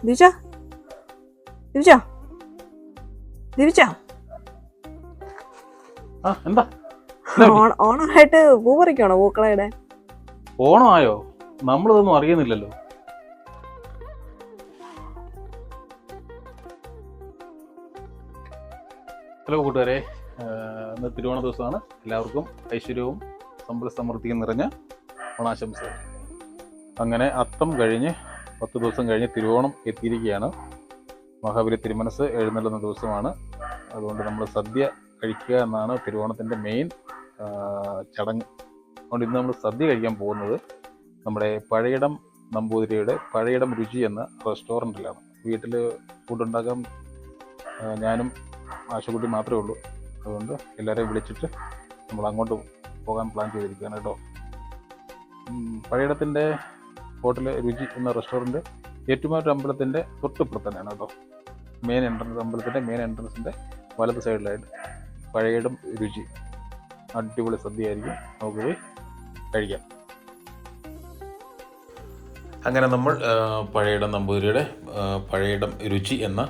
ദിവിച്ച ദിവിച്ച ദിവിച്ച എന്താ ഓണമായിട്ട് പൂ പറിക്കണോ? പൂക്കളയുടെ ഓണമായോ? നമ്മളിതൊന്നും അറിയുന്നില്ലല്ലോ. ഹലോ കൂട്ടുകാരെ, ഇന്ന് തിരുവോണ ദിവസമാണ്. എല്ലാവർക്കും ഐശ്വര്യവും സമ്പൽ സമൃദ്ധിയും നിറഞ്ഞ ഓണാശംസകൾ. അങ്ങനെ അത്തം കഴിഞ്ഞ് 10 ദിവസം കഴിഞ്ഞ് തിരുവോണം എത്തിയിരിക്കുകയാണ്. മഹാബലി തിരുമനസ് എഴുന്നള്ളുന്ന ദിവസമാണ്. അതുകൊണ്ട് നമ്മൾ സദ്യ കഴിക്കുക എന്നാണ് തിരുവോണത്തിൻ്റെ മെയിൻ ചടങ്ങ്. അതുകൊണ്ട് ഇന്ന് നമ്മൾ സദ്യ കഴിക്കാൻ പോകുന്നത് നമ്മുടെ പഴയിടം നമ്പൂതിരിയുടെ പഴയിടം രുചി എന്ന റെസ്റ്റോറൻറ്റിലാണ്. വീട്ടിൽ ഫുഡ് ഉണ്ടാക്കാൻ ഞാനും ആശുകുട്ടി മാത്രമേ ഉള്ളൂ. അതുകൊണ്ട് എല്ലാവരെയും വിളിച്ചിട്ട് നമ്മൾ അങ്ങോട്ട് പോകാൻ പ്ലാൻ ചെയ്തിരിക്കുകയാണ് കേട്ടോ. പഴയിടത്തിൻ്റെ ഹോട്ടൽ രുചി എന്ന റെസ്റ്റോറൻറ്റ് ഏറ്റുമാനൂർ അമ്പലത്തിൻ്റെ തൊട്ടിപ്പുറത്ത് തന്നെയാണ് കേട്ടോ. മെയിൻ എൻട്രൻസ്, അമ്പലത്തിൻ്റെ മെയിൻ എൻട്രൻസിൻ്റെ വലത് സൈഡിലായിട്ട് പഴയിടം രുചി. അടിപൊളി സദ്യയായിരിക്കും, നമുക്ക് പോയി കഴിക്കാം. അങ്ങനെ നമ്മൾ പഴയിടം നമ്പൂതിരിയുടെ പഴയിടം രുചി എന്ന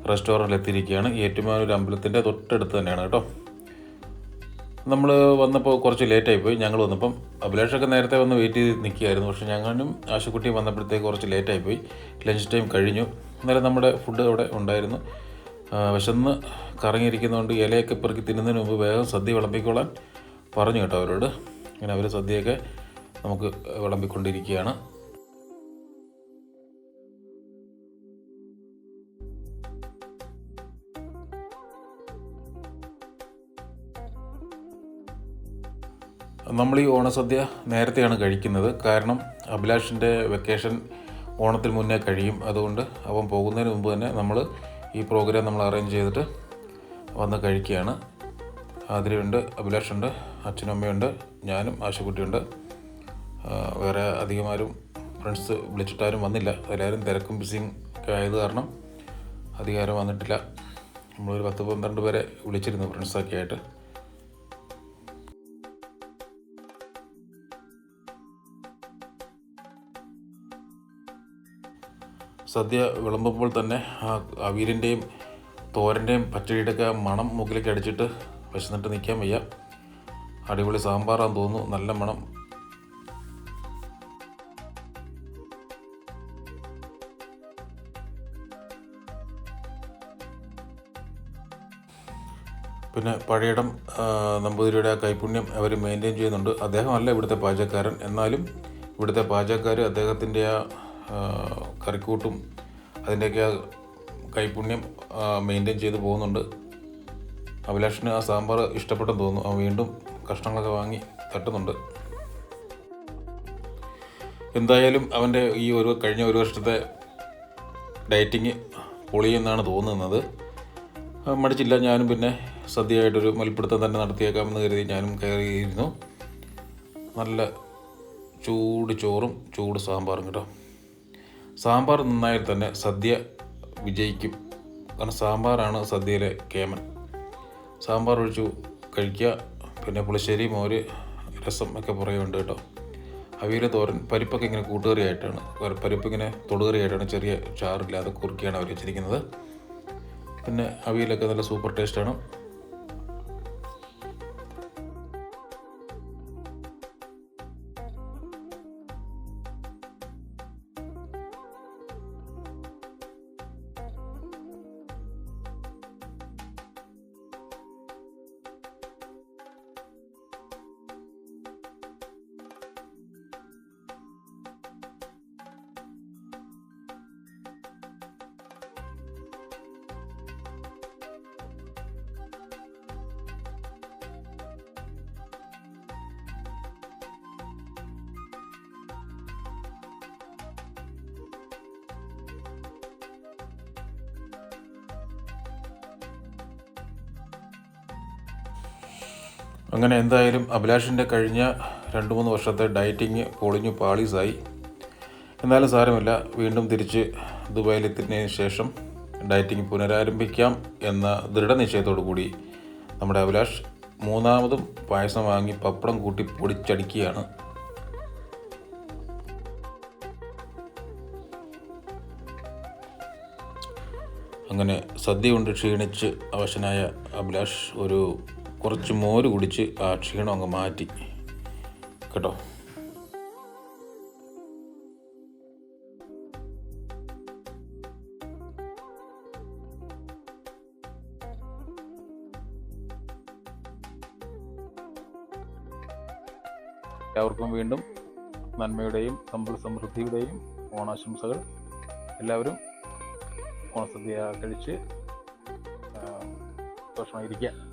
റെസ്റ്റോറൻറ്റിൽ എത്തിയിരിക്കുകയാണ്. ഏറ്റുമാനൂർ അമ്പലത്തിൻ്റെ തൊട്ടടുത്ത് തന്നെയാണ് കേട്ടോ. നമ്മൾ വന്നപ്പോൾ കുറച്ച് ലേറ്റായിപ്പോയി. ഞങ്ങൾ വന്നപ്പം അഭിലാഷൊക്കെ നേരത്തെ വന്ന് വെയിറ്റ് ചെയ്ത് നിൽക്കുകയായിരുന്നു. പക്ഷേ ഞങ്ങളും ആശുക്കുട്ടിയും വന്നപ്പോഴത്തേക്ക് കുറച്ച് ലേറ്റായിപ്പോയി. ലഞ്ച് ടൈം കഴിഞ്ഞു. അന്നേരം നമ്മുടെ ഫുഡ് അവിടെ ഉണ്ടായിരുന്നു. വിശന്ന് കറങ്ങിയിരിക്കുന്നതുകൊണ്ട് ഇലയൊക്കെ പെറുക്കി തിന്നുന്നതിന് മുമ്പ് വേഗം സദ്യ വിളമ്പിക്കോളാൻ പറഞ്ഞു കേട്ടോ അവരോട്. അങ്ങനെ അവർ സദ്യയൊക്കെ നമുക്ക് വിളമ്പിക്കൊണ്ടിരിക്കുകയാണ്. നമ്മൾ ഈ ഓണസദ്യ നേരത്തെയാണ് കഴിക്കുന്നത്. കാരണം അഭിലാഷിൻ്റെ വെക്കേഷൻ ഓണത്തിന് മുന്നേ കഴിയും. അതുകൊണ്ട് അവൻ പോകുന്നതിന് മുമ്പ് തന്നെ നമ്മൾ ഈ പ്രോഗ്രാം നമ്മൾ അറേഞ്ച് ചെയ്തിട്ട് വന്ന് കഴിക്കുകയാണ്. ആതിരയുണ്ട്, അഭിലാഷുണ്ട്, അച്ഛനും അമ്മയുണ്ട്, ഞാനും ആശുക്കുട്ടിയുണ്ട്. വേറെ അധികമാരും ഫ്രണ്ട്സ് വിളിച്ചിട്ടാരും വന്നില്ല. എല്ലാവരും തിരക്കും ബിസിയും ഒക്കെ ആയത് കാരണം അധികാരം വന്നിട്ടില്ല. നമ്മളൊരു 10-12 പേരെ വിളിച്ചിരുന്നു ഫ്രണ്ട്സൊക്കെ ആയിട്ട്. സദ്യ വിളമ്പുമ്പോൾ തന്നെ ആ അവിയലിൻ്റെയും തോരൻ്റെയും പച്ചടിയുടെയൊക്കെ മണം മൂക്കിലേക്ക് അടിച്ചിട്ട് വിശന്നിട്ട് നിൽക്കാൻ വയ്യ. അടിപൊളി സാമ്പാറാന്ന് തോന്നുന്നു, നല്ല മണം. പിന്നെ പഴയിടം നമ്പൂതിരിയുടെ ആ കൈപുണ്യം അവർ മെയിൻറ്റെയിൻ ചെയ്യുന്നുണ്ട്. അദ്ദേഹമല്ല ഇവിടുത്തെ പാചകക്കാരൻ, എന്നാലും ഇവിടുത്തെ പാചകക്കാർ അദ്ദേഹത്തിൻ്റെ ആ കറിക്കൂട്ടും അതിൻ്റെയൊക്കെ കൈപുണ്യം മെയിൻറ്റെയിൻ ചെയ്ത് പോകുന്നുണ്ട്. അഭിലാഷിന് ആ സാമ്പാർ ഇഷ്ടപ്പെട്ടെന്ന് തോന്നുന്നു. അവൻ വീണ്ടും കഷ്ണങ്ങളൊക്കെ വാങ്ങി തട്ടുന്നുണ്ട്. എന്തായാലും അവൻ്റെ ഈ കഴിഞ്ഞ ഒരു വർഷത്തെ ഡയറ്റിങ് പൊളിയെന്നാണ് തോന്നുന്നത്. മടിച്ചില്ല. ഞാനും പിന്നെ സദ്യയായിട്ടൊരു മൽപ്പിടുത്തം തന്നെ നടത്തിയേക്കാമെന്ന് കരുതി ഞാനും കയറിയിരുന്നു. നല്ല ചൂട് ചോറും ചൂട് സാമ്പാറും കേട്ടോ. സാമ്പാർ നന്നായാൽ തന്നെ സദ്യ വിജയിക്കും. കാരണം സാമ്പാറാണ് സദ്യയിലെ കേമൻ. സാമ്പാർ ഒഴിച്ചു കഴിക്കുക. പിന്നെ പുളിശ്ശേരി, മോര്, രസം ഒക്കെ പുറകെ ഉണ്ട് കേട്ടോ. അവിയൽ, തോരൻ, പരിപ്പൊക്കെ ഇങ്ങനെ കൂട്ടുകറിയായിട്ടാണ്, പരിപ്പ് ഇങ്ങനെ തൊടുകറിയായിട്ടാണ്, ചെറിയ ചാറില്ലാതെ കുറുക്കിയാണ് അവർ വെച്ചിരിക്കുന്നത്. പിന്നെ അവിയലൊക്കെ നല്ല സൂപ്പർ ടേസ്റ്റാണ്. അങ്ങനെ എന്തായാലും അഭിലാഷിൻ്റെ കഴിഞ്ഞ 2-3 വർഷത്തെ ഡയറ്റിങ് പൊളിഞ്ഞു പാളീസായി. എന്നാലും സാരമില്ല, വീണ്ടും തിരിച്ച് ദുബായിലെത്തിയതിന് ശേഷം ഡയറ്റിങ് പുനരാരംഭിക്കാം എന്ന ദൃഢനിശ്ചയത്തോടു കൂടി നമ്മുടെ അഭിലാഷ് 3ാമതും പായസം വാങ്ങി പപ്പടം കൂട്ടി പൊടിച്ചടിക്കുകയാണ്. അങ്ങനെ സദ്യ കൊണ്ട് ക്ഷീണിച്ച് അവശനായ അഭിലാഷ് കുറച്ച് മോര് കുടിച്ച് ആ ക്ഷീണം അങ്ങ് മാറ്റി കേട്ടോ. എല്ലാവർക്കും വീണ്ടും നന്മയുടെയും സമ്പൽ സമൃദ്ധിയുടെയും ഓണാശംസകൾ. എല്ലാവരും ഓണസദ്യ കഴിച്ച് സന്തോഷമായിരിക്കുക.